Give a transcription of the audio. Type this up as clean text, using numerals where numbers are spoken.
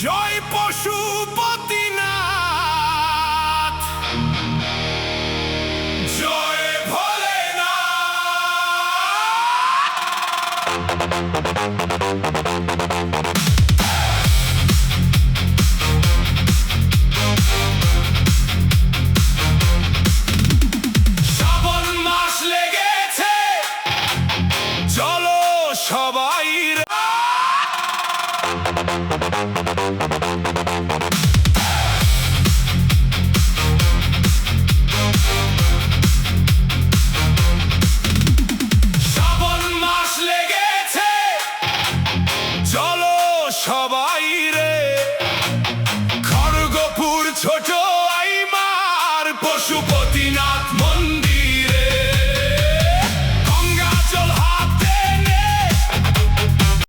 জয় পশুপতিনাথ, জয় ভোলেনাথ। শ্রাবণ মাস লেগেছে, চলো সবাই শ্রাবণ মাস লেগেছে, চলো সবাই রে। খড়গপুর ছোট আইমার পশুপতিনাথ